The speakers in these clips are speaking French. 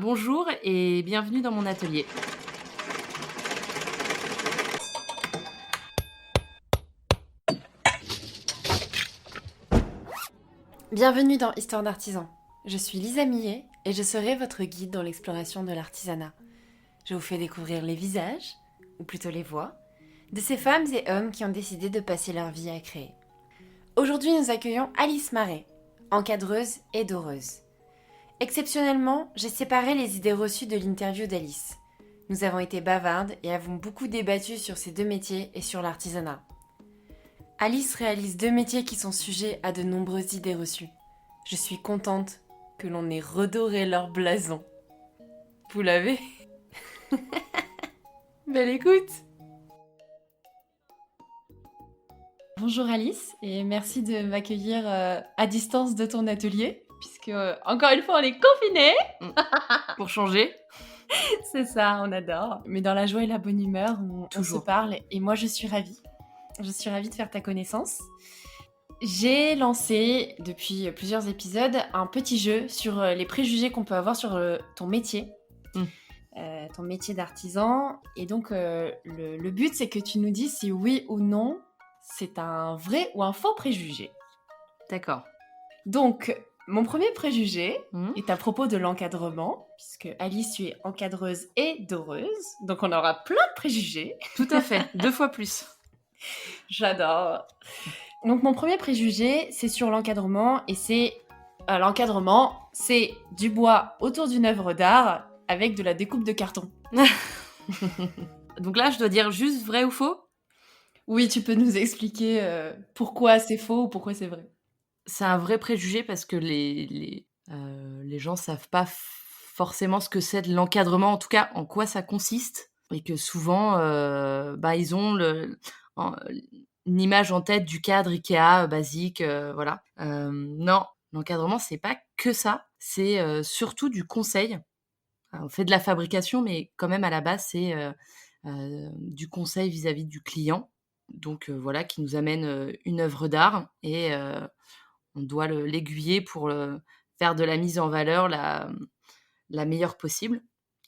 Bonjour et bienvenue dans mon atelier. Bienvenue dans Histoire d'artisan. Je suis Lisa Millet et je serai votre guide dans l'exploration de l'artisanat. Je vous fais découvrir les visages, ou plutôt les voix, de ces femmes et hommes qui ont décidé de passer leur vie à créer. Aujourd'hui, nous accueillons Alice Marais, encadreuse et doreuse. Exceptionnellement, j'ai séparé les idées reçues de l'interview d'Alice. Nous avons été bavardes et avons beaucoup débattu sur ces deux métiers et sur l'artisanat. Alice réalise deux métiers qui sont sujets à de nombreuses idées reçues. Je suis contente que l'on ait redoré leur blason. Vous l'avez? Belle écoute! Bonjour Alice et merci de m'accueillir à distance de ton atelier puisque encore une fois on est confinés. Pour changer, C'est ça, on adore. Mais dans la joie et la bonne humeur, on se Toujours. parle et moi je suis ravie. Je suis ravie de faire ta connaissance. J'ai lancé depuis plusieurs épisodes un petit jeu sur les préjugés qu'on peut avoir sur ton métier. Ton métier d'artisan. Et donc le but c'est que tu nous dises si oui ou non c'est un vrai ou un faux préjugé. D'accord. Donc mon premier préjugé Mhm. est à propos de l'encadrement, puisque Alice, tu es encadreuse et doreuse, donc on aura plein de préjugés. Tout à fait, 2 fois plus. J'adore. Donc mon premier préjugé, c'est sur l'encadrement, et c'est l'encadrement, c'est du bois autour d'une œuvre d'art avec de la découpe de carton. Donc là, je dois dire juste vrai ou faux? Oui, tu peux nous expliquer pourquoi c'est faux ou pourquoi c'est vrai. C'est un vrai préjugé parce que les gens savent pas forcément ce que c'est de l'encadrement, en tout cas en quoi ça consiste et que souvent, ils ont une image en tête du cadre IKEA, basique, voilà. Non, l'encadrement, c'est pas que ça, c'est, surtout du conseil. On fait de la fabrication, mais quand même à la base, c'est, du conseil vis-à-vis du client. Donc, voilà, qui nous amène, une œuvre d'art et on doit l'aiguiller pour, faire de la mise en valeur la meilleure possible.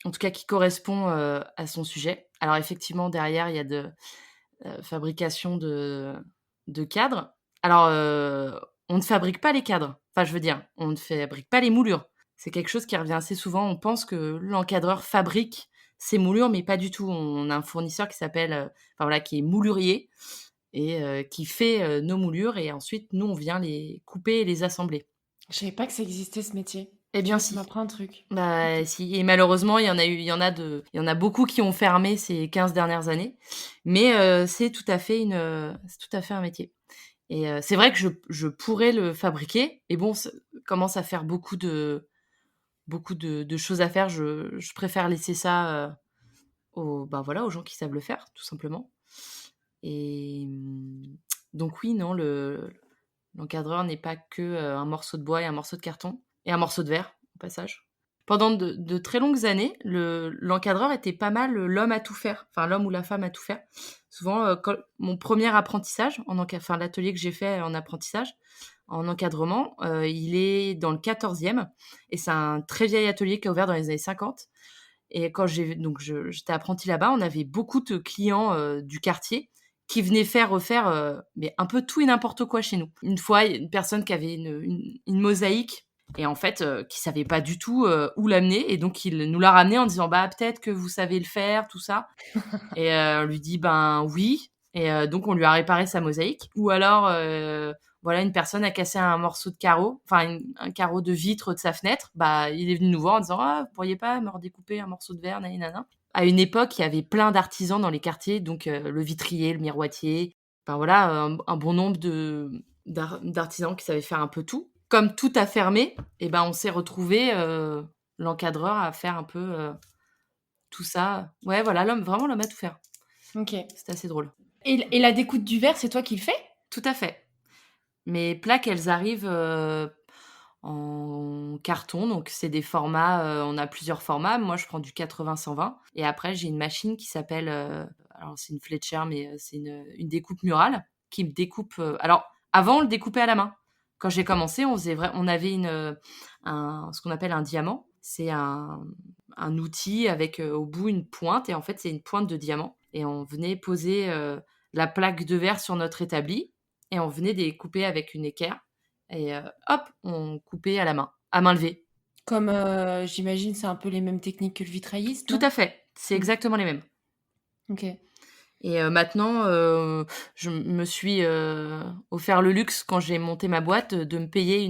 En tout cas qui correspond, à son sujet. Alors effectivement derrière il y a de, fabrication de cadres. Alors, on ne fabrique pas les cadres. Enfin je veux dire, on ne fabrique pas les moulures. C'est quelque chose qui revient assez souvent. On pense que l'encadreur fabrique ces moulures, mais pas du tout. On a un fournisseur qui s'appelle, qui est moulurier et qui fait, nos moulures et ensuite nous on vient les couper et les assembler. Je savais pas que ça existait ce métier. Eh Tu bien vois, tu si. m'apprends un truc. Bah Ok. si et malheureusement il y en a beaucoup qui ont fermé ces 15 dernières années. Mais c'est tout à fait c'est tout à fait un métier et c'est vrai que je pourrais le fabriquer et bon, ça commence à faire beaucoup de choses à faire. Je préfère laisser ça, aux gens qui savent le faire, tout simplement et donc oui, non, l'encadreur n'est pas que, un morceau de bois et un morceau de carton et un morceau de verre, au passage. Pendant de très longues années, l'encadreur était pas mal, l'homme à tout faire, enfin l'homme ou la femme à tout faire. Souvent, quand mon premier apprentissage l'atelier que j'ai fait en apprentissage, en encadrement, il est dans le 14e et c'est un très vieil atelier qui a ouvert dans les années 50 et quand j'étais apprentie là-bas, on avait beaucoup de clients, du quartier qui venaient faire refaire, mais un peu tout et n'importe quoi chez nous. Une fois, il y a une personne qui avait une mosaïque et en fait, qui savait pas du tout, où l'amener et donc il nous l'a ramenée en disant: «Bah, peut-être que vous savez le faire», tout ça et on lui dit: «Ben, oui» et donc on lui a réparé sa mosaïque ou alors, voilà, une personne a cassé un morceau de carreau, enfin un carreau de vitre de sa fenêtre, bah, il est venu nous voir en disant: «Ah, vous pourriez pas me redécouper un morceau de verre, nani nana». À une époque, il y avait plein d'artisans dans les quartiers, donc le vitrier, le miroitier, enfin voilà, un bon nombre d'artisans qui savaient faire un peu tout. Comme tout a fermé et ben, on s'est retrouvés, l'encadreur à faire un peu, tout ça. Ouais, voilà, l'homme à tout faire. Ok. C'était assez drôle. Et la découpe du verre, c'est toi qui le fais? Tout à fait. Mes plaques, elles arrivent, en carton, donc c'est des formats, on a plusieurs formats. Moi, je prends du 80-120 et après j'ai une machine qui s'appelle, alors c'est une Fletcher, mais c'est une découpe murale qui me découpe, alors avant, on le découpait à la main. Quand j'ai commencé, on avait ce qu'on appelle un diamant C'est un outil avec, au bout une pointe et en fait, c'est une pointe de diamant et on venait poser, la plaque de verre sur notre établi et on venait découper avec une équerre et hop, on coupait à main levée. Comme, j'imagine, c'est un peu les mêmes techniques que le vitrailliste, Tout non? à fait, c'est Mmh. exactement les mêmes. OK. Et maintenant, je me suis, offert le luxe quand j'ai monté ma boîte, de me payer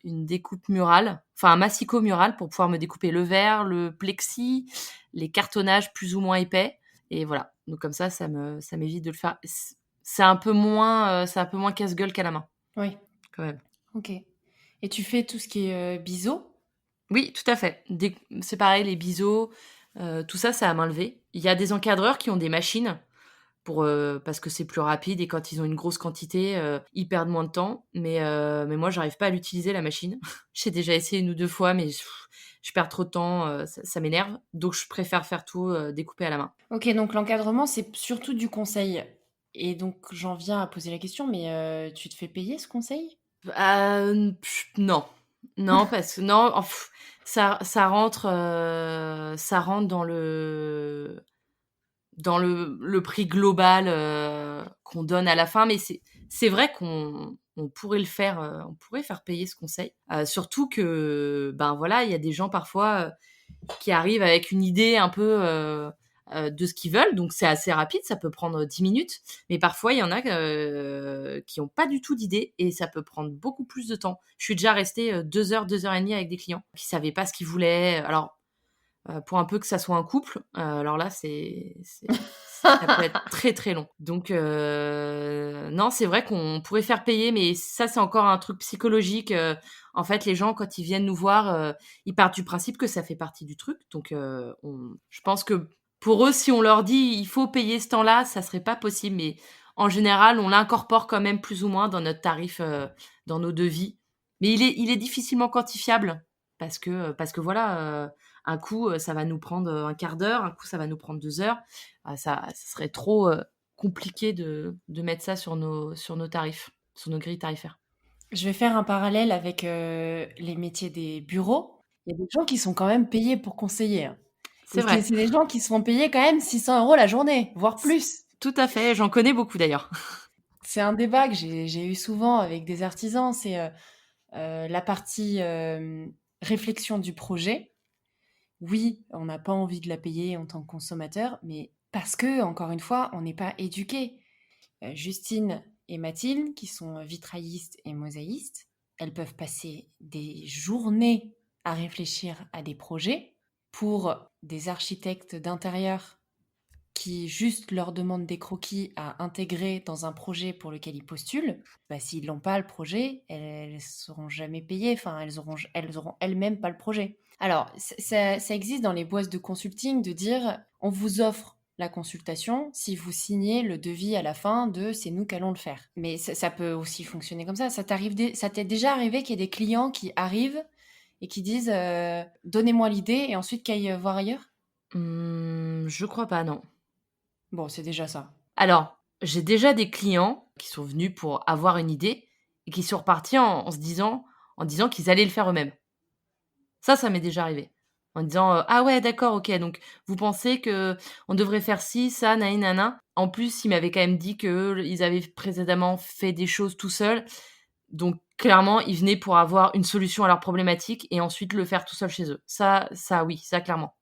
une découpe murale, enfin un massicot mural pour pouvoir me découper le verre, le plexi, les cartonnages plus ou moins épais et voilà. Donc comme ça m'évite de le faire. C'est un peu moins casse-gueule qu'à la main, Oui, quand même. OK. Et tu fais tout ce qui est, biseau? Oui, tout à fait. C'est pareil, les biseaux, tout ça, c'est à main levée. Il y a des encadreurs qui ont des machines parce que c'est plus rapide et quand ils ont une grosse quantité, ils perdent moins de temps. Mais moi, j'arrive pas à l'utiliser la machine. J'ai déjà essayé 1 ou 2 fois, mais je perds trop de temps, ça m'énerve. Donc je préfère faire tout, découper à la main. OK, donc l'encadrement, c'est surtout du conseil et donc j'en viens à poser la question, mais tu te fais payer ce conseil? Non. Non, parce que non, ça rentre dans le prix global, qu'on donne à la fin, mais c'est vrai qu'on pourrait le faire, on pourrait faire payer ce conseil. Surtout que, ben, voilà, il y a des gens parfois, qui arrivent avec une idée un peu, de ce qu'ils veulent, donc c'est assez rapide, ça peut prendre 10 minutes. Mais parfois, il y en a, qui ont pas du tout d'idée et ça peut prendre beaucoup plus de temps. Je suis déjà restée, 2 heures et demie avec des clients qui savaient pas ce qu'ils voulaient. Alors, pour un peu que ça soit un couple, alors là, ça peut être très, très long. Donc non, c'est vrai qu'on pourrait faire payer, mais ça, c'est encore un truc psychologique, en fait, les gens, quand ils viennent nous voir, ils partent du principe que ça fait partie du truc. Donc on je pense que pour eux, si on leur dit: «Il faut payer ce temps-là», ça serait pas possible, mais en général, on l'incorpore quand même plus ou moins dans notre tarif, dans nos devis. Mais il est difficilement quantifiable parce que voilà, un coup, ça va nous prendre, 1/4 d'heure, un coup, ça va nous prendre 2 heures. Ça serait trop, compliqué de mettre ça sur nos tarifs, sur nos grilles tarifaires. Je vais faire un parallèle avec, les métiers des bureaux. Il y a des gens qui sont quand même payés pour conseiller, hein, et C'est vrai. c'est des gens qui se font payer quand même 600 € la journée, voire C plus. Tout à fait, j'en connais beaucoup d'ailleurs. C'est un débat que j'ai eu souvent avec des artisans, c'est, la partie, réflexion du projet. Oui, on n'a pas envie de la payer en tant que consommateur, mais parce que, encore une fois, on n'est pas éduqués. Justine et Mathilde, qui sont vitraillistes et mosaïstes, elles peuvent passer des journées à réfléchir à des projets pour des architectes d'intérieur qui juste leur demandent des croquis à intégrer dans un projet pour lequel ils postulent. Bah, s'ils n'ont pas le projet, elles ne seront jamais payées, enfin elles auront elles-mêmes pas le projet. Alors ça existe dans les boîtes de consulting de dire on vous offre la consultation si vous signez le devis à la fin de c'est nous qui allons le faire. Mais ça peut aussi fonctionner comme ça. Ça t'est déjà arrivé qu'il y ait des clients qui arrivent et qui disent donnez-moi l'idée et ensuite qu'ils aillent voir ailleurs? Je crois pas, non. Bon, c'est déjà ça. Alors, j'ai déjà des clients qui sont venus pour avoir une idée et qui sont repartis en disant qu'ils allaient le faire eux-mêmes. Ça m'est déjà arrivé. En disant, «Ah ouais, d'accord, OK, donc vous pensez que on devrait faire ci, ça, nani nana». En plus, ils m'avaient quand même dit qu'ils avaient précédemment fait des choses tout seuls. Donc clairement, ils venaient pour avoir une solution à leur problématique et ensuite le faire tout seul chez eux. Ça oui, ça clairement,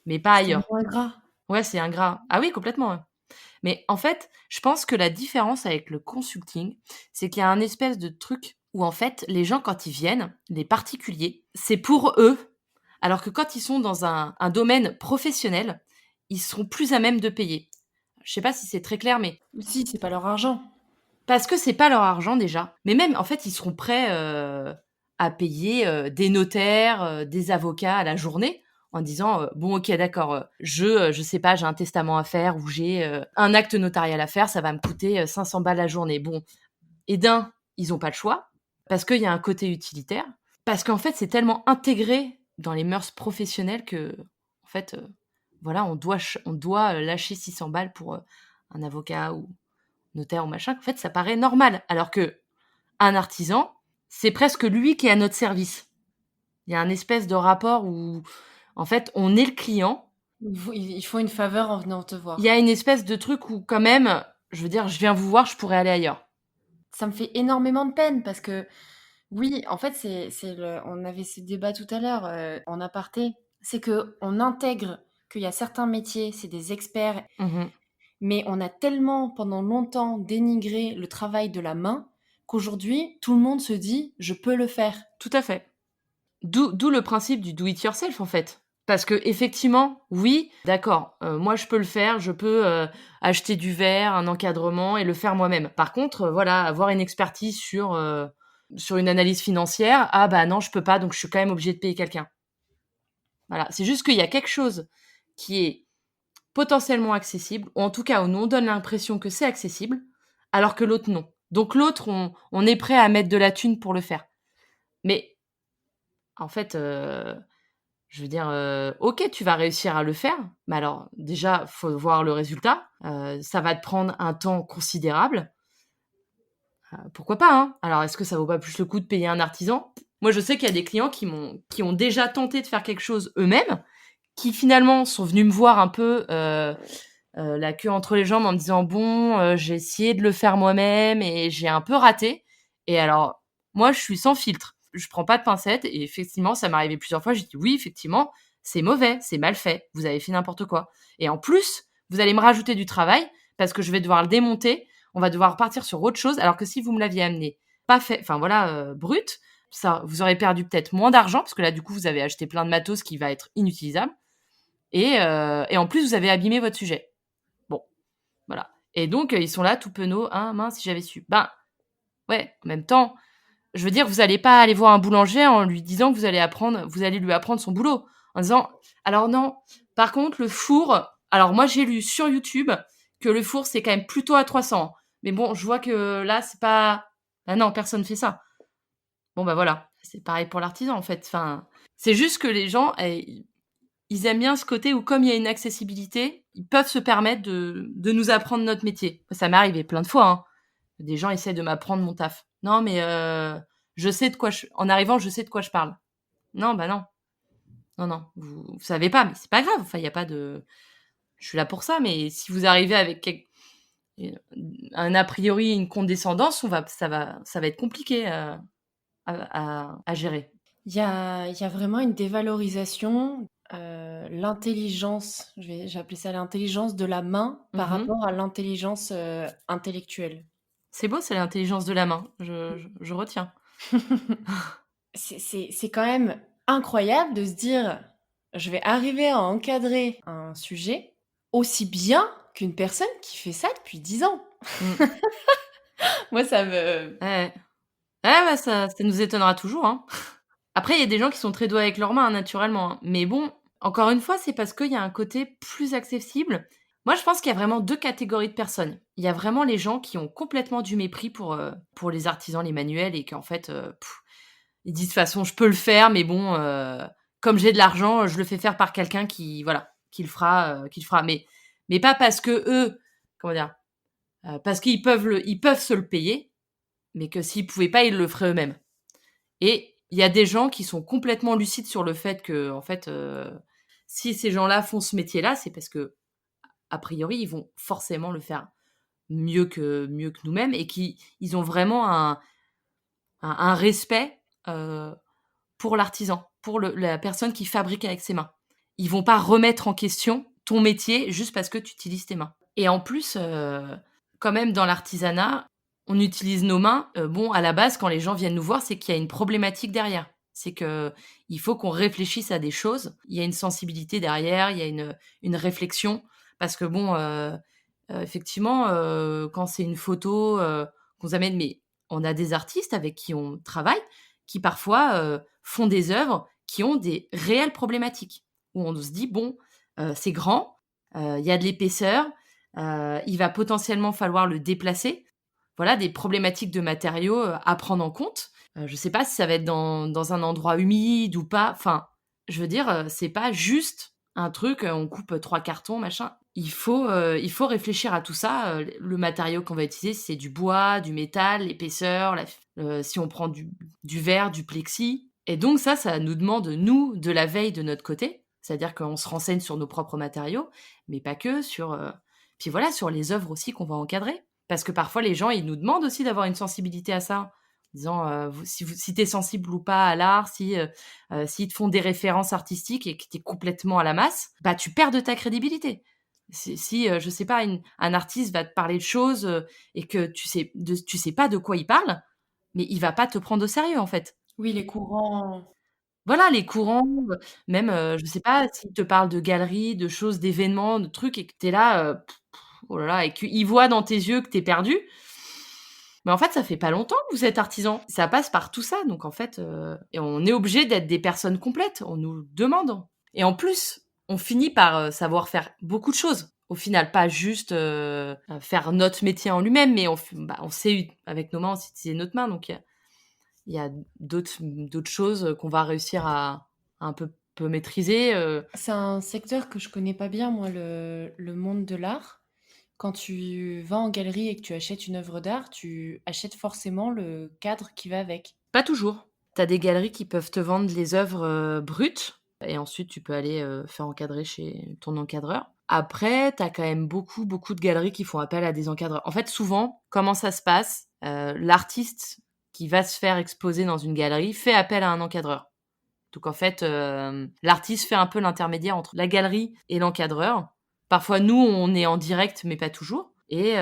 mais pas C'est ailleurs. tellement ingrat. Ouais, c'est ingrat. Ah oui, complètement, ouais. Mais en fait, je pense que la différence avec le consulting, c'est qu'il y a un espèce de truc où en fait, les gens quand ils viennent, les particuliers, c'est pour eux, alors que quand ils sont dans un domaine professionnel, ils seront plus à même de payer. Je sais pas si c'est très clair, mais Si, c'est pas leur argent. parce que c'est pas leur argent déjà, mais même en fait, ils seront prêts, à payer, des notaires, des avocats à la journée en disant, «Bon OK d'accord, je sais pas, j'ai un testament à faire ou j'ai, un acte notarial à faire, ça va me coûter, 500 balles la journée». Bon et ils ont pas le choix parce qu'il y a un côté utilitaire, parce qu'en fait, c'est tellement intégré dans les mœurs professionnelles qu'en fait, voilà, on doit, lâcher 600 balles pour, un avocat ou notaire ou machin, en fait, ça paraît normal. Alors que un artisan, c'est presque lui qui est à notre service. Il y a un espèce de rapport où, en fait, on est le client. Ils font une faveur en venant te Il y voir. a une espèce de truc où quand même, je veux dire: «Je viens vous voir, je pourrais aller ailleurs». Ça me fait énormément de peine parce que oui, en fait, on avait ce débat tout à l'heure en aparté. C'est que on intègre qu'il y a certains métiers, c'est des experts, Mmh. mais on a tellement pendant longtemps dénigré le travail de la main qu'aujourd'hui, tout le monde se dit je peux le faire. Tout à fait. D'où le principe du do it yourself, en fait. Parce qu'effectivement, oui, d'accord, moi je peux le faire, je peux, acheter du verre, un encadrement et le faire moi-même. Par contre, voilà, avoir une expertise sur une analyse financière, ah bah non, je peux pas, donc je suis quand même obligée de payer quelqu'un. Voilà, c'est juste qu'il y a quelque chose qui est potentiellement accessible, ou en tout cas où nous on donne l'impression que c'est accessible, alors que l'autre non. Donc l'autre, on est prêt à mettre de la thune pour le faire. Mais en fait, je veux dire, OK, tu vas réussir à le faire, mais alors déjà, faut voir le résultat, ça va te prendre un temps considérable, pourquoi pas, hein? Alors est-ce que ça vaut pas plus le coup de payer un artisan? Moi, je sais qu'il y a des clients qui ont déjà tenté de faire quelque chose eux-mêmes, qui finalement sont venus me voir un peu, la queue entre les jambes en me disant: «Bon, j'ai essayé de le faire moi-même et j'ai un peu raté», et alors moi, je suis sans filtre. Je prends pas de pincettes et effectivement, ça m'est arrivé plusieurs fois. J'ai dit: «Oui, effectivement, c'est mauvais, c'est mal fait, vous avez fait n'importe quoi et en plus, vous allez me rajouter du travail parce que je vais devoir le démonter, on va devoir partir sur autre chose, alors que si vous me l'aviez amené pas fait, enfin voilà, brut, ça vous aurez perdu peut-être moins d'argent parce que là, du coup, vous avez acheté plein de matos qui va être inutilisable et en plus, vous avez abîmé votre sujet». Bon, voilà, et donc ils sont là tout penauds: «Ah mince, si j'avais su». Ben, ouais, en même temps, je veux dire, vous allez pas aller voir un boulanger en lui disant que vous allez lui apprendre son boulot, en disant: «Alors non, par contre le four, alors moi j'ai lu sur YouTube que le four c'est quand même plutôt à 300, mais bon, je vois que là c'est pas». Bah non, personne fait ça. Bon bah voilà, c'est pareil pour l'artisan en fait, enfin, c'est juste que les gens, ils aiment bien ce côté où comme il y a une accessibilité, ils peuvent se permettre de nous apprendre notre métier. Ça m'est arrivé plein de fois, hein. Des gens essaient de m'apprendre mon taf. Non mais je sais de quoi je en arrivant, je sais de quoi je parle. Non, bah non. Non, non, vous savez pas, mais c'est pas grave. Enfin, il y a pas de je suis là pour ça, mais si vous arrivez avec un a priori, une condescendance, ça va être compliqué, à gérer. Il y a vraiment une dévalorisation, l'intelligence, j'ai appelé ça l'intelligence de la main par Mmh. rapport à l'intelligence, intellectuelle. C'est beau, c'est l'intelligence de la main. Je retiens. C'est quand même incroyable de se dire: «Je vais arriver à encadrer un sujet aussi bien qu'une personne qui fait ça depuis 10 ans». Mmh. Moi ça me Ouais. Ouais, ouais, ça nous étonnera toujours, hein. Après, il y a des gens qui sont très doués avec leurs mains, hein, naturellement, hein. Mais bon, encore une fois, c'est parce qu'il y a un côté plus accessible. Moi, je pense qu'il y a vraiment 2 catégories de personnes. Il y a vraiment les gens qui ont complètement du mépris pour les artisans, les manuels et qu'en fait, ils disent: «De toute façon, je peux le faire, mais bon, comme j'ai de l'argent, je le fais faire par quelqu'un qui voilà, qui le fera». Mais pas parce qu'eux, comment dire? Parce ils peuvent se le payer, mais que s'ils pouvaient pas, ils le feraient eux-mêmes. Et il y a des gens qui sont complètement lucides sur le fait que, en fait, si ces gens-là font ce métier-là, c'est parce que a priori, ils vont forcément le faire mieux que nous-mêmes et ils ont vraiment un respect, pour l'artisan, pour la personne qui fabrique avec ses mains. Ils vont pas remettre en question ton métier juste parce que tu utilises tes mains. Et en plus, quand même dans l'artisanat, on utilise nos mains, bon, à la base, quand les gens viennent nous voir, c'est qu'il y a une problématique derrière. C'est qu'il faut qu'on réfléchisse à des choses. Il y a une sensibilité derrière, il y a une réflexion parce que bon, effectivement, quand c'est une photo, qu'on nous amène, mais on a des artistes avec qui on travaille qui parfois, font des œuvres qui ont des réelles problématiques. Où on se dit: «Bon, c'est grand, il y a de l'épaisseur, il va potentiellement falloir le déplacer». Voilà, des problématiques de matériaux, à prendre en compte. Je ne sais pas si ça va être dans un endroit humide ou pas. Enfin, je veux dire, c'est pas juste un truc, on coupe 3 cartons, machin. Il faut réfléchir à tout ça, le matériau qu'on va utiliser, si c'est du bois, du métal, l'épaisseur, si on prend du verre, du plexi. Et donc ça nous demande, nous, de la veille de notre côté. C'est-à-dire qu'on se renseigne sur nos propres matériaux, mais pas que, puis voilà, sur les œuvres aussi qu'on va encadrer. Parce que parfois, les gens, ils nous demandent aussi d'avoir une sensibilité à ça, en disant, si tu es sensible ou pas à l'art, s'ils te font des références artistiques et que tu es complètement à la masse, bah, tu perds de ta crédibilité. Si, je sais pas, un artiste va te parler de choses, et que tu sais pas de quoi il parle, mais il va pas te prendre au sérieux, en fait. Oui, les courants. Voilà, les courants, même, je sais pas, s'ils te parlent de galeries, de choses, d'événements, de trucs et que tu es là, oh là là et qu'ils voient dans tes yeux que tu es perdu. Mais en fait, ça fait pas longtemps que vous êtes artisan. Ça passe par tout ça, donc en fait, et on est obligé d'être des personnes complètes, on nous demande. Et en plus, on finit par, savoir faire beaucoup de choses. Au final, pas juste, faire notre métier en lui-même, mais on sait avec nos mains, on sait utiliser notre main, donc il y a d'autres choses qu'on va réussir à un peu maîtriser. C'est un secteur que je connais pas bien, moi, le monde de l'art. Quand tu vas en galerie et que tu achètes une œuvre d'art, tu achètes forcément le cadre qui va avec. Pas toujours. Tu as des galeries qui peuvent te vendre les œuvres, brutes et ensuite tu peux aller, faire encadrer chez ton encadreur. Après, tu as quand même beaucoup, beaucoup de galeries qui font appel à des encadreurs. En fait, souvent, comment ça se passe? L'artiste qui va se faire exposer dans une galerie fait appel à un encadreur. Donc en fait, l'artiste fait un peu l'intermédiaire entre la galerie et l'encadreur. Parfois, nous, on est en direct, mais pas toujours. Et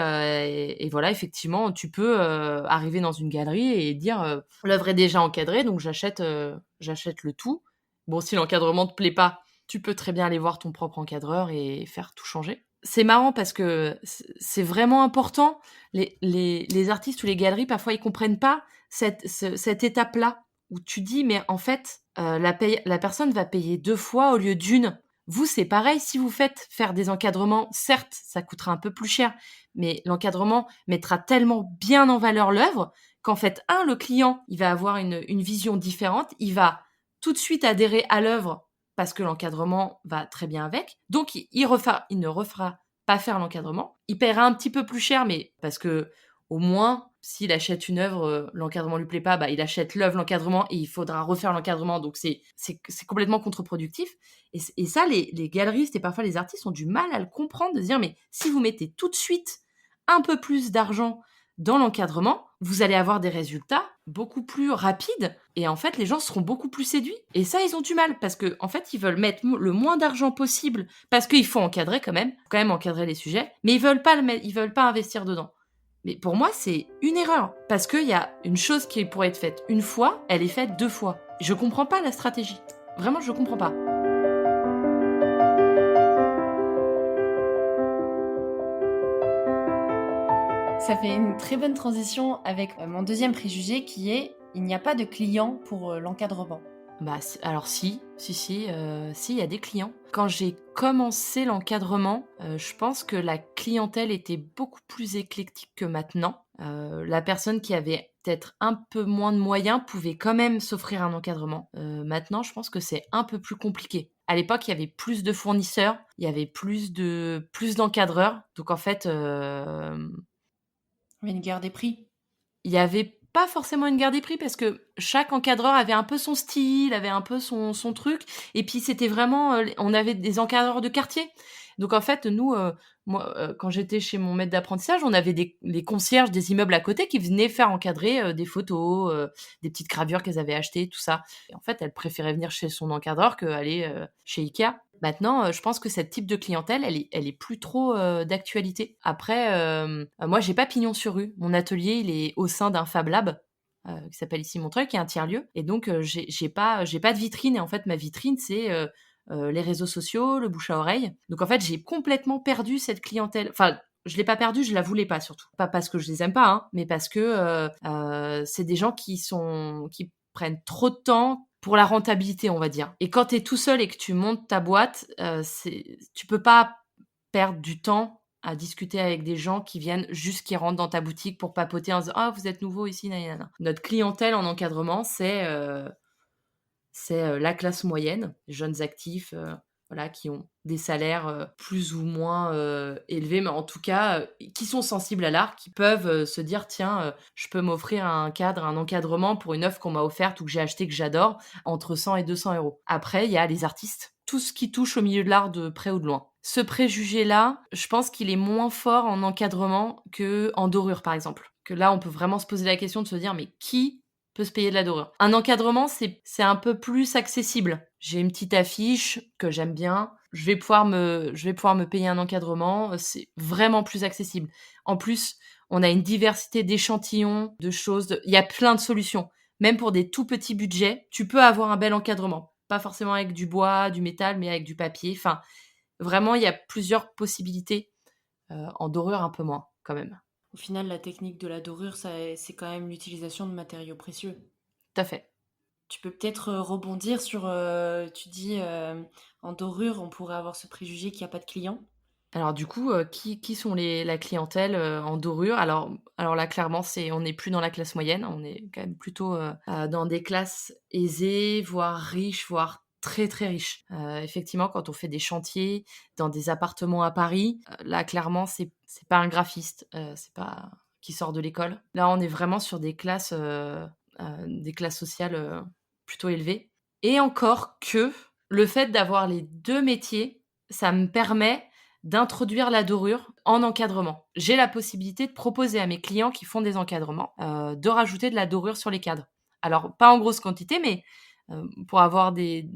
voilà, effectivement, tu peux arriver dans une galerie et dire l'œuvre est déjà encadrée, donc j'achète le tout. Bon, si l'encadrement te plaît pas, tu peux très bien aller voir ton propre encadreur et faire tout changer. C'est marrant parce que c'est vraiment important. Les artistes ou les galeries, parfois, ils comprennent pas cette étape-là où tu dis, mais en fait, la personne va payer 2 fois au lieu d'une. Vous, c'est pareil, si vous faites faire des encadrements, certes, ça coûtera un peu plus cher, mais l'encadrement mettra tellement bien en valeur l'œuvre qu'en fait, le client, il va avoir une vision différente, il va tout de suite adhérer à l'œuvre parce que l'encadrement va très bien avec. Donc, il ne refera pas faire l'encadrement. Il paiera un petit peu plus cher, mais parce que au moins, s'il achète une œuvre, l'encadrement lui plaît pas, bah, il achète l'œuvre, l'encadrement et il faudra refaire l'encadrement. Donc, c'est complètement contre-productif. Et ça, les galeristes et parfois les artistes ont du mal à le comprendre, de se dire, mais si vous mettez tout de suite un peu plus d'argent dans l'encadrement, vous allez avoir des résultats beaucoup plus rapides et en fait, les gens seront beaucoup plus séduits. Et ça, ils ont du mal parce que en fait, ils veulent mettre le moins d'argent possible parce qu'il faut encadrer quand même, faut quand même encadrer les sujets, mais ils veulent pas le mettre, ils veulent pas investir dedans. Mais pour moi, c'est une erreur parce qu'il y a une chose qui pourrait être faite une fois, elle est faite 2 fois. Je comprends pas la stratégie. Vraiment, je comprends pas. Ça fait une très bonne transition avec mon deuxième préjugé qui est il n'y a pas de client pour l'encadrement. Bah, alors si, il y a des clients. Quand j'ai commencé l'encadrement, je pense que la clientèle était beaucoup plus éclectique que maintenant. La personne qui avait peut-être un peu moins de moyens pouvait quand même s'offrir un encadrement. Maintenant, je pense que c'est un peu plus compliqué. À l'époque, il y avait plus de fournisseurs, il y avait plus d'encadreurs. Donc en fait, Il y a une guerre des prix. il y avait pas forcément une guerre des prix parce que chaque encadreur avait un peu son style, avait un peu son truc. Et puis c'était vraiment, on avait des encadreurs de quartier. Donc en fait, nous, moi, quand j'étais chez mon maître d'apprentissage, on avait les concierges des immeubles à côté qui venaient faire encadrer des photos, des petites gravures qu'elles avaient achetées, tout ça. Et en fait, elle préférait venir chez son encadreur qu'aller chez Ikea. Maintenant, je pense que cette type de clientèle, elle est plus trop d'actualité. Après, moi, j'ai pas pignon sur rue. Mon atelier, il est au sein d'un Fab Lab qui s'appelle ici Montreuil, qui est un tiers-lieu. Et donc, j'ai pas de vitrine. Et en fait, ma vitrine, c'est les réseaux sociaux, le bouche à oreille. Donc, en fait, j'ai complètement perdu cette clientèle. Enfin, je l'ai pas perdue, je la voulais pas surtout. Pas parce que je les aime pas, hein, mais parce que c'est des gens qui prennent trop de temps pour la rentabilité, on va dire. Et quand tu es tout seul et que tu montes ta boîte, tu peux pas perdre du temps à discuter avec des gens qui viennent juste, qui rentrent dans ta boutique pour papoter en disant ah vous êtes nouveau ici, nanana. Notre clientèle en encadrement, c'est la classe moyenne, les jeunes actifs, voilà, qui ont des salaires plus ou moins élevés, mais en tout cas, qui sont sensibles à l'art, qui peuvent se dire: «Tiens, je peux m'offrir un cadre, un encadrement pour une œuvre qu'on m'a offerte ou que j'ai achetée, que j'adore, entre 100 et 200 euros». Après, il y a les artistes, tout ce qui touche au milieu de l'art de près ou de loin. Ce préjugé-là, je pense qu'il est moins fort en encadrement qu'en dorure, par exemple. Que là, on peut vraiment se poser la question de se dire: «Mais qui peut se payer de la dorure?» Un encadrement, c'est un peu plus accessible. J'ai une petite affiche que j'aime bien, je vais pouvoir me payer un encadrement, c'est vraiment plus accessible. En plus, on a une diversité d'échantillons, de choses, il y a plein de solutions. Même pour des tout petits budgets, tu peux avoir un bel encadrement. Pas forcément avec du bois, du métal, mais avec du papier. Enfin, vraiment, il y a plusieurs possibilités. En dorure, un peu moins, quand même. Au final, la technique de la dorure, c'est quand même l'utilisation de matériaux précieux. Tout à fait. Tu peux peut-être rebondir sur, tu dis, en dorure, on pourrait avoir ce préjugé qu'il n'y a pas de clients. Alors du coup, qui sont la clientèle, en dorure? Alors là, clairement, on n'est plus dans la classe moyenne, on est quand même plutôt, dans des classes aisées, voire riches, voire très, très riches. Effectivement, quand on fait des chantiers dans des appartements à Paris, là, clairement, c'est pas un graphiste, c'est pas qui sort de l'école. Là, on est vraiment sur des classes sociales, plutôt élevées et encore que, le fait d'avoir les 2 métiers, ça me permet d'introduire la dorure en encadrement. J'ai la possibilité de proposer à mes clients qui font des encadrements, de rajouter de la dorure sur les cadres. Alors pas en grosse quantité, mais, pour avoir des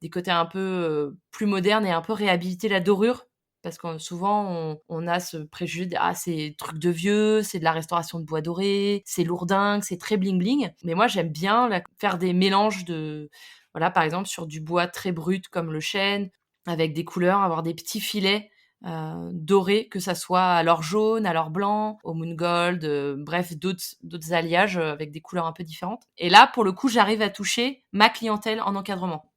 côtés un peu, plus modernes et un peu réhabiliter la dorure. Parce que souvent on a ce préjugé de: «Ah, c'est truc de vieux, c'est de la restauration de bois doré, c'est lourdingue, c'est très bling bling». Mais moi j'aime bien faire des mélanges de voilà, par exemple sur du bois très brut comme le chêne, avec des couleurs, avoir des petits filets dorés, que ça soit à l'or jaune, à l'or blanc, au moon gold, bref d'autres alliages, avec des couleurs un peu différentes. Et là, pour le coup, j'arrive à toucher ma clientèle en encadrement.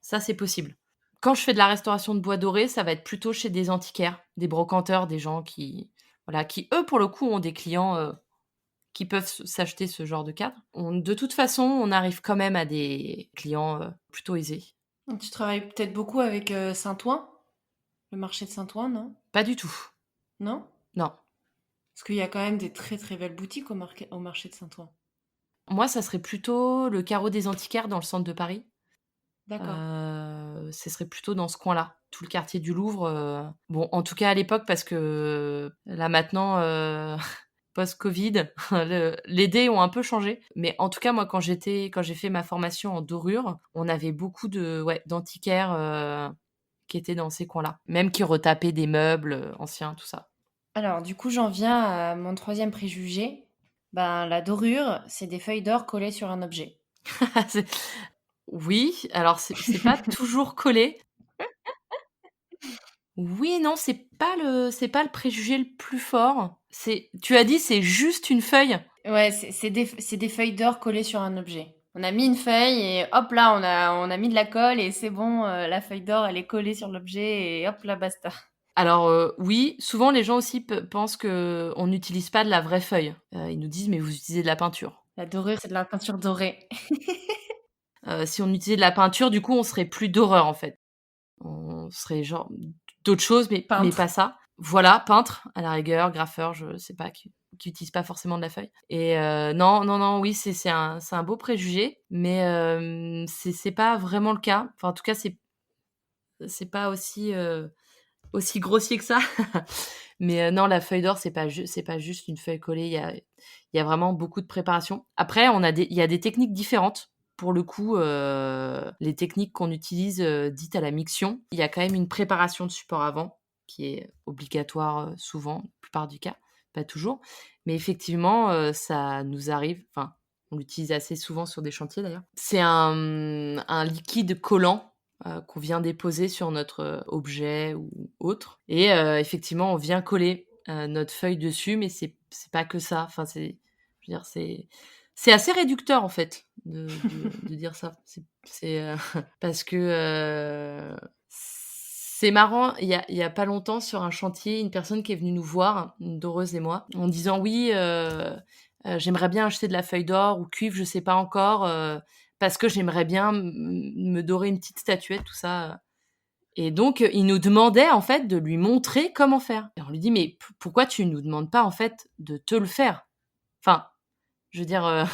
Ça, c'est possible. Quand je fais de la restauration de bois doré, ça va être plutôt chez des antiquaires, des brocanteurs, des gens qui voilà, qui eux, pour le coup, ont des clients, qui peuvent s'acheter ce genre de cadre. De toute façon, on arrive quand même à des clients, plutôt aisés. Tu travailles peut-être beaucoup avec Saint-Ouen, le marché de Saint-Ouen, non? Pas du tout. Non? Non. Parce qu'il y a quand même des très très belles boutiques au marché de Saint-Ouen. Moi, ça serait plutôt le carreau des antiquaires dans le centre de Paris. D'accord. Ce serait plutôt dans ce coin-là, tout le quartier du Louvre, bon, en tout cas à l'époque parce que là maintenant, post-Covid, les dés ont un peu changé. Mais en tout cas, moi, quand j'ai fait ma formation en dorure, on avait beaucoup d'antiquaires, qui étaient dans ces coins-là. Même qui retapaient des meubles, anciens, tout ça. Alors, du coup, j'en viens à mon troisième préjugé. Ben, la dorure, c'est des feuilles d'or collées sur un objet. C'est oui, alors c'est pas toujours collé. Oui, non, c'est pas le préjugé le plus fort. Tu as dit: «C'est juste une feuille». Ouais, c'est des feuilles d'or collées sur un objet. On a mis une feuille et hop là, on a mis de la colle et c'est bon, la feuille d'or, elle est collée sur l'objet et hop là, basta. Alors, oui, souvent les gens aussi pensent qu'on n'utilise pas de la vraie feuille. Ils nous disent: «Mais vous utilisez de la peinture». La dorure, c'est de la peinture dorée. Si on utilisait de la peinture, du coup, on serait plus d'horreur, en fait. On serait genre d'autres choses, mais Peintre. pas ça. Voilà, peintre, à la rigueur, graffeur, je sais pas, qui utilise pas forcément de la feuille et non, non, non, oui, c'est un beau préjugé, mais c'est pas vraiment le cas. Enfin, en tout cas, c'est pas aussi grossier que ça. Mais non, la feuille d'or, c'est pas juste une feuille collée, il y a vraiment beaucoup de préparation. Après, il y a des techniques différentes. Pour le coup, les techniques qu'on utilise, dites à la miction, il y a quand même une préparation de support avant qui est obligatoire, souvent, la plupart du cas, pas toujours. Mais effectivement, ça nous arrive enfin, on l'utilise assez souvent sur des chantiers d'ailleurs. C'est un liquide collant, qu'on vient déposer sur notre, objet ou autre et effectivement, on vient coller, notre feuille dessus, mais c'est pas que ça. Enfin, je veux dire, c'est assez réducteur, en fait, de dire ça. Parce que, c'est marrant, il y a pas longtemps, sur un chantier, une personne qui est venue nous voir, une doreuse et moi, en disant: «Oui, j'aimerais bien acheter de la feuille d'or ou cuivre, je sais pas encore, parce que j'aimerais bien me dorer une petite statuette», tout ça, Et donc, il nous demandait, en fait, de lui montrer comment faire. Et on lui dit: «Mais pourquoi tu nous demandes pas, en fait, de te le faire?» Enfin, je veux dire,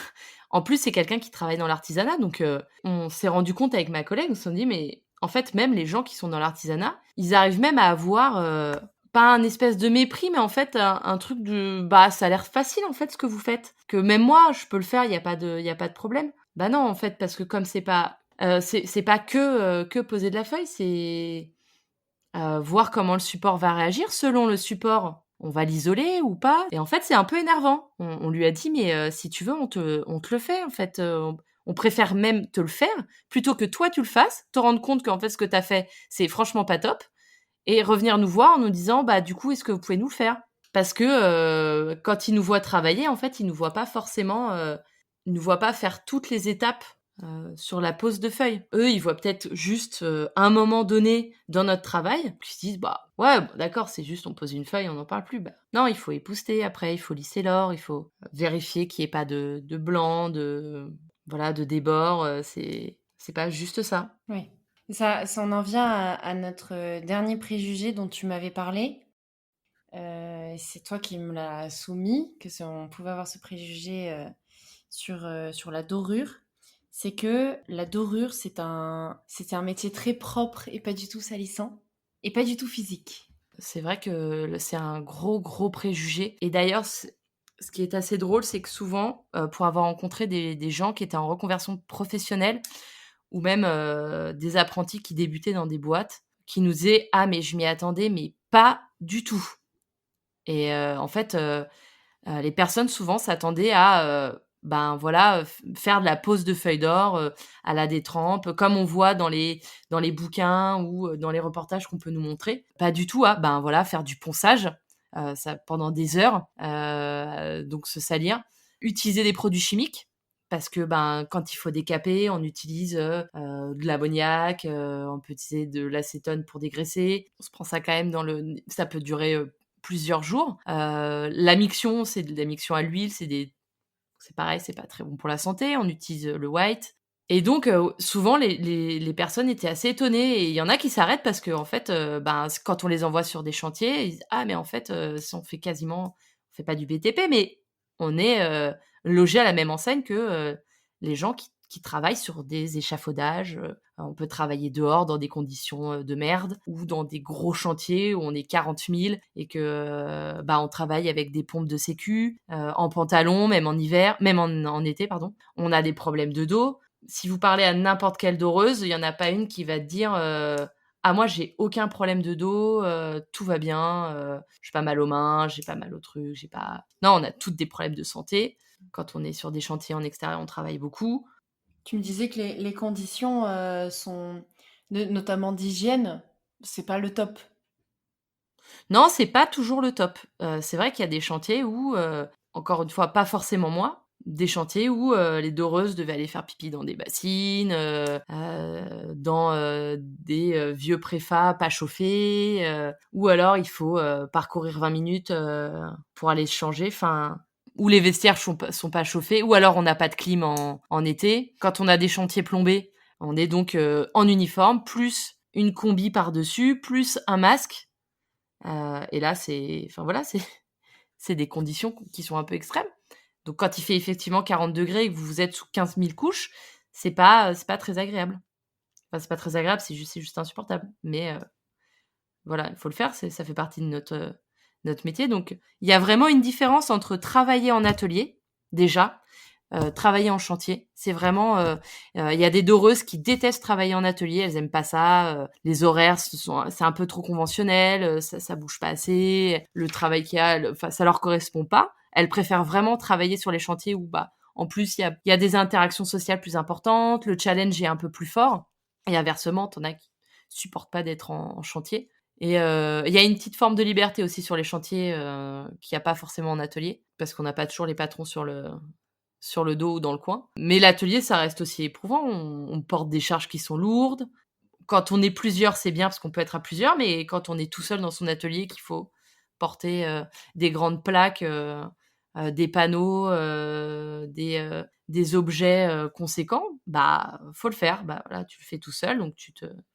en plus, c'est quelqu'un qui travaille dans l'artisanat, donc on s'est rendu compte avec ma collègue, on s'est dit: «Mais en fait, même les gens qui sont dans l'artisanat, ils arrivent même à avoir, pas un espèce de mépris, mais en fait, un truc de: "Bah, ça a l'air facile, en fait, ce que vous faites. Que même moi, je peux le faire, il y a pas de problème"». Bah non, en fait, parce que comme c'est pas que poser de la feuille, c'est, voir comment le support va réagir. Selon le support, on va l'isoler ou pas et en fait, c'est un peu énervant. On lui a dit: «Mais si tu veux, on te le fait, en fait, on préfère même te le faire plutôt que toi tu le fasses, te rendre compte qu'en fait, ce que tu as fait, c'est franchement pas top et revenir nous voir en nous disant: "Bah, du coup, est-ce que vous pouvez nous le faire?"». Parce que, quand ils nous voient travailler, en fait, ils nous voient pas forcément, ils nous voient pas faire toutes les étapes, sur la pose de feuilles. Eux, ils voient peut-être juste, un moment donné dans notre travail, puis ils se disent: «Bah, ouais, bon d'accord, c'est juste on pose une feuille, on n'en parle plus». Bah, non, il faut épousseter après, il faut lisser l'or, il faut vérifier qu'il y ait pas de blanc, voilà, de débord, c'est pas juste ça. Oui. Ça en vient à notre dernier préjugé dont tu m'avais parlé. C'est toi qui me l'as soumis, on pouvait avoir ce préjugé sur la dorure. C'est que la dorure, c'est un métier très propre et pas du tout salissant et pas du tout physique. C'est vrai que c'est un gros, gros préjugé et d'ailleurs, ce qui est assez drôle, c'est que souvent, pour avoir rencontré des gens qui étaient en reconversion professionnelle ou même, des apprentis qui débutaient dans des boîtes, qui nous disaient: «Ah mais je m'y attendais, mais pas du tout» et en fait, les personnes souvent s'attendaient à, ben, voilà, faire de la pose de feuilles d'or, à la détrempe, comme on voit dans les bouquins ou, dans les reportages qu'on peut nous montrer. Pas du tout à, ben, voilà, faire du ponçage, ça pendant des heures, donc se salir. Utiliser des produits chimiques parce que, ben, quand il faut décaper, on utilise, de l'ammoniac, on peut utiliser de l'acétone pour dégraisser. On se prend ça quand même ça peut durer, plusieurs jours. La miction, c'est de la miction à l'huile, c'est pareil, c'est pas très bon pour la santé. On utilise, le white et donc souvent les personnes étaient assez étonnées et il y en a qui s'arrêtent parce qu'en fait, ben, quand on les envoie sur des chantiers, ils disent: «Ah mais en fait, si on fait pas du BTP, mais on est, logés à la même enseigne que, les gens qui travaillent sur des échafaudages». On peut travailler dehors dans des conditions, de merde ou dans des gros chantiers où on est 40 000 et que, bah, on travaille avec des pompes de sécu, en pantalon, même en hiver, même en été, pardon. On a des problèmes de dos. Si vous parlez à n'importe quelle doreuse, il y en a pas une qui va te dire, «Ah moi j'ai aucun problème de dos, tout va bien, j'ai pas mal aux mains, j'ai pas mal au truc, j'ai pas». Non, on a toutes des problèmes de santé. Quand on est sur des chantiers en extérieur, on travaille beaucoup. Tu me disais que les conditions sont, notamment d'hygiène, c'est pas le top. Non, c'est pas toujours le top. C'est vrai qu'il y a des chantiers où, encore une fois, pas forcément moi, des chantiers où, les doreuses devaient aller faire pipi dans des bassines, dans, des, vieux préfats pas chauffés, ou alors il faut, parcourir 20 minutes, pour aller se changer, enfin, ou les vestiaires sont pas chauffés, ou alors on n'a pas de clim en été. Quand on a des chantiers plombés, on est donc, en uniforme, plus une combi par-dessus, plus un masque. Et là, enfin voilà, c'est des conditions qui sont un peu extrêmes. Donc quand il fait effectivement 40 degrés et que vous êtes sous 15 000 couches, c'est pas très agréable. Enfin, c'est pas très agréable, c'est juste insupportable. Mais voilà, il faut le faire, ça fait partie de notre métier. Donc il y a vraiment une différence entre travailler en atelier, déjà, travailler en chantier. C'est vraiment, il y a des doreuses qui détestent travailler en atelier, elles aiment pas ça, les horaires c'est un peu trop conventionnel, ça bouge pas assez, le travail qu'il y a, enfin ça leur correspond pas. Elles préfèrent vraiment travailler sur les chantiers où, bah, en plus il y a des interactions sociales plus importantes, le challenge est un peu plus fort et inversement, tu en as qui supportent pas d'être en chantier et il y a une petite forme de liberté aussi sur les chantiers, qu'il y a pas forcément en atelier parce qu'on n'a pas toujours les patrons sur le dos ou dans le coin. Mais l'atelier, ça reste aussi éprouvant. On porte des charges qui sont lourdes. Quand on est plusieurs, c'est bien parce qu'on peut être à plusieurs, mais quand on est tout seul dans son atelier, qu'il faut porter, des grandes plaques, des panneaux, des objets, conséquents, bah, faut le faire. Bah, voilà, tu le fais tout seul, donc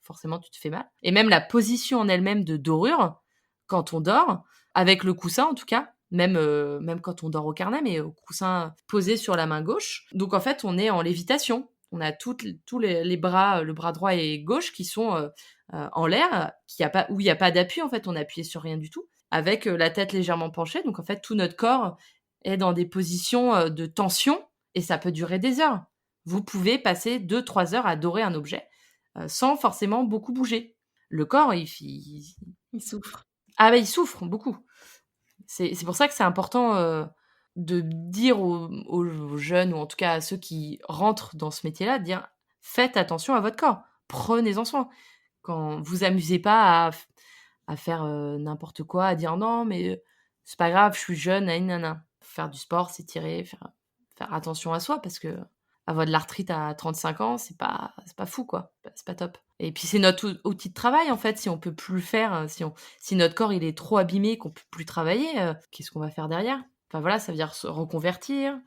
forcément, tu te fais mal. Et même la position en elle-même de dorure, quand on dort, avec le coussin en tout cas, même quand on dort au carnet, mais au coussin posé sur la main gauche. Donc en fait, on est en lévitation. On a tous les bras, le bras droit et gauche qui sont, en l'air, où il y a pas d'appui en fait, on est appuyé sur rien du tout, avec, la tête légèrement penchée. Donc en fait, tout notre corps est dans des positions, de tension et ça peut durer des heures. Vous pouvez passer 2-3 heures à dorer un objet, sans forcément beaucoup bouger. Le corps, Il souffre. ah bah, il souffre beaucoup. C'est pour ça que c'est important, de dire aux jeunes ou en tout cas à ceux qui rentrent dans ce métier-là, de dire: «Faites attention à votre corps, prenez-en soin». Quand vous amusez pas à faire, n'importe quoi, à dire: «Non mais, c'est pas grave, je suis jeune, nani nana». Faire du sport, s'étirer, faire attention à soi parce que avoir de l'arthrite à 35 ans, c'est pas fou quoi, c'est pas top. Et puis c'est notre outil de travail en fait, si on peut plus le faire, si notre corps il est trop abîmé, qu'on peut plus travailler, qu'est-ce qu'on va faire derrière? Enfin voilà, ça veut dire se reconvertir,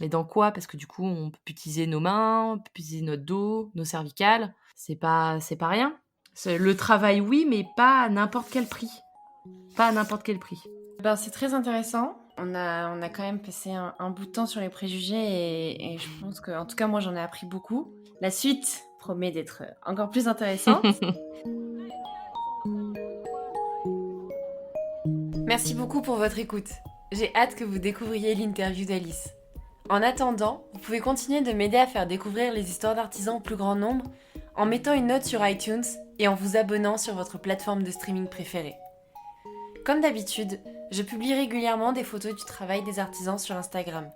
mais dans quoi? Parce que du coup, on peut plus utiliser nos mains, on peut plus utiliser notre dos, nos cervicales, c'est pas rien. Le travail oui, mais pas à n'importe quel prix. Pas à n'importe quel prix. Ben, c'est très intéressant. On a quand même passé un bout de temps sur les préjugés et je pense que, en tout cas, moi, j'en ai appris beaucoup. La suite promet d'être encore plus intéressante. Merci beaucoup pour votre écoute. J'ai hâte que vous découvriez l'interview d'Alice. En attendant, vous pouvez continuer de m'aider à faire découvrir les histoires d'artisans au plus grand nombre en mettant une note sur iTunes et en vous abonnant sur votre plateforme de streaming préférée. Comme d'habitude, je publie régulièrement des photos du travail des artisans sur Instagram.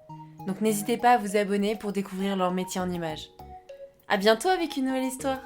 Donc n'hésitez pas à vous abonner pour découvrir leur métier en images. À bientôt avec une nouvelle histoire!